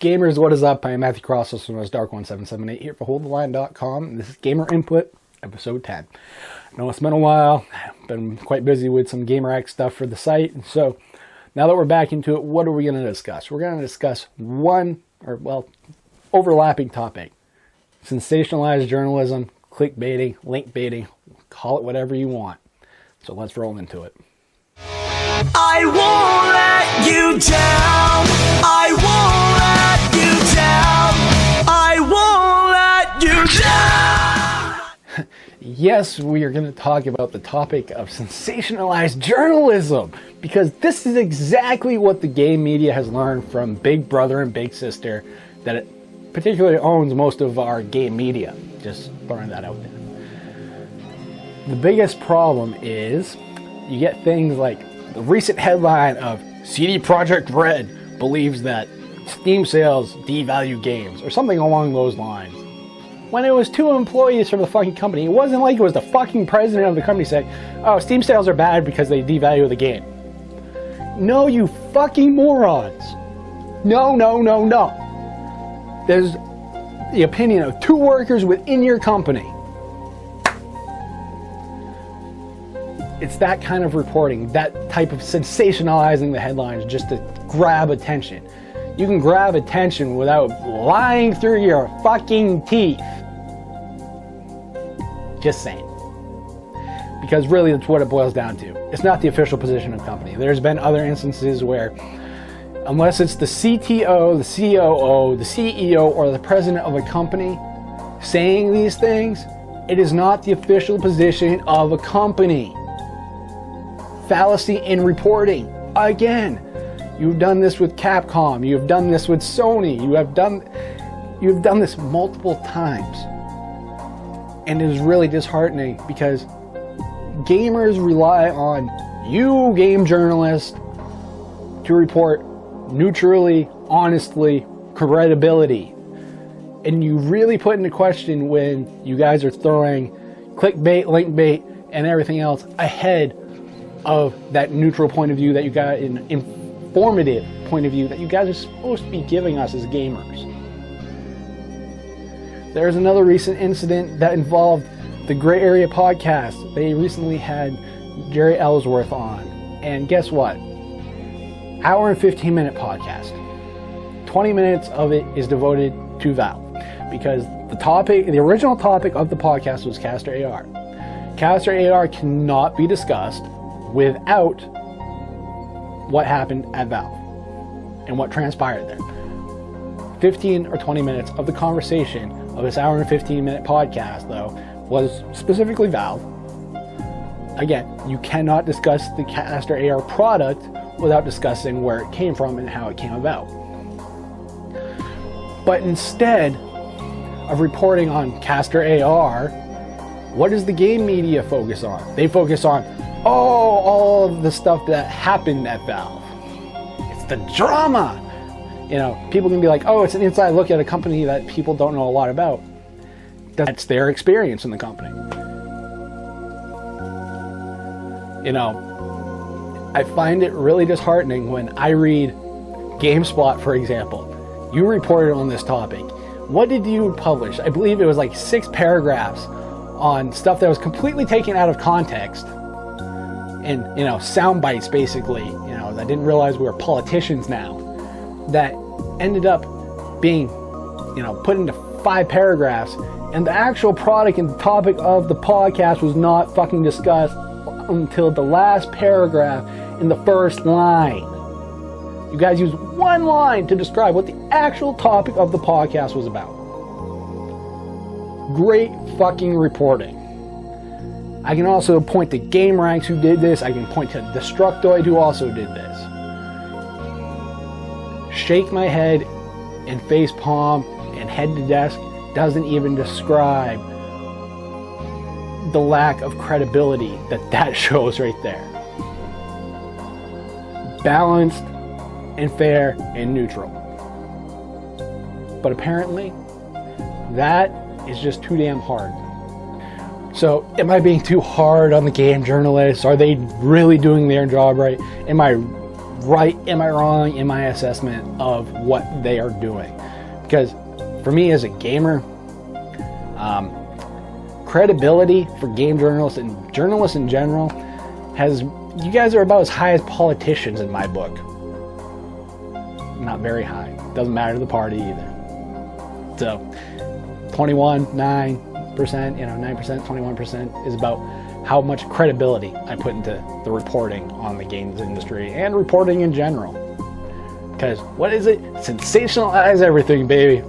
Gamers, what is up? I am Matthew Cross, also known as Darkone778 here for HoldTheLine.com. This is Gamer Input, episode 10. I know it's been a while. I've been quite busy with some GamerX stuff for the site. And so now that we're back into it, what are we going to discuss? We're going to discuss overlapping topic. Sensationalized journalism, clickbaiting, link baiting, call it whatever you want. So let's roll into it. I won't let you down. I won't let you down. I won't let you down. Yes, we are going to talk about the topic of sensationalized journalism, because this is exactly what the game media has learned from Big Brother and Big Sister, that it particularly owns most of our game media. Just throwing that out there. The biggest problem is you get things like the recent headline of CD Projekt Red believes that Steam sales devalue games, or something along those lines. When it was two employees from the fucking company, it wasn't like it was the fucking president of the company saying, oh, Steam sales are bad because they devalue the game. No, you fucking morons. No. There's the opinion of two workers within your company. It's that kind of reporting, that type of sensationalizing the headlines just to grab attention. You can grab attention without lying through your fucking teeth. Just saying. Because really that's what it boils down to. It's not the official position of the company. There's been other instances where, unless it's the CTO, the COO, the CEO, or the president of a company saying these things, it is not the official position of a company. Fallacy in reporting. Again, you've done this with Capcom, you've done this with Sony, you've done this multiple times. And it is really disheartening because gamers rely on you, game journalists, to report neutrally, honestly, credibility. And you really put into question when you guys are throwing clickbait, link bait, and everything else ahead of that neutral point of view that you got, an informative point of view that you guys are supposed to be giving us as gamers. There's another recent incident that involved the Gray Area podcast. They recently had Jerry Ellsworth on, and guess what? Hour and 15-minute podcast. 20 minutes of it is devoted to Valve, because the original topic of the podcast was Caster AR. Caster AR cannot be discussed without what happened at Valve and what transpired there. 15 or 20 minutes of the conversation of this hour and 15-minute podcast, though, was specifically Valve. Again, you cannot discuss the Caster AR product without discussing where it came from and how it came about. But instead of reporting on Caster AR, what does the game media focus on? They focus on all of the stuff that happened at Valve. It's the drama. You know, people can be like, oh, it's an inside look at a company that people don't know a lot about. That's their experience in the company. You know, I find it really disheartening when I read GameSpot, for example. You reported on this topic. What did you publish? I believe it was like 6 paragraphs on stuff that was completely taken out of context. And, you know, sound bites, basically. You know, I didn't realize we were politicians now. That ended up being, you know, put into 5 paragraphs. And the actual product and the topic of the podcast was not fucking discussed until the last paragraph in the first line. You guys used 1 line to describe what the actual topic of the podcast was about. Great fucking reporting. I can also point to GameRanks who did this. I can point to Destructoid who also did this. Shake my head and face palm and head to desk doesn't even describe the lack of credibility that shows right there. Balanced and fair and neutral. But apparently, that is just too damn hard. So, am I being too hard on the game journalists? Are they really doing their job right? Am I right? Am I wrong in my assessment of what they are doing? Because for me as a gamer, credibility for game journalists and journalists in general you guys are about as high as politicians in my book. Not very high. Doesn't matter to the party either. So 9%, 21% is about how much credibility I put into the reporting on the games industry and reporting in general. Because what is it? Sensationalize everything, baby.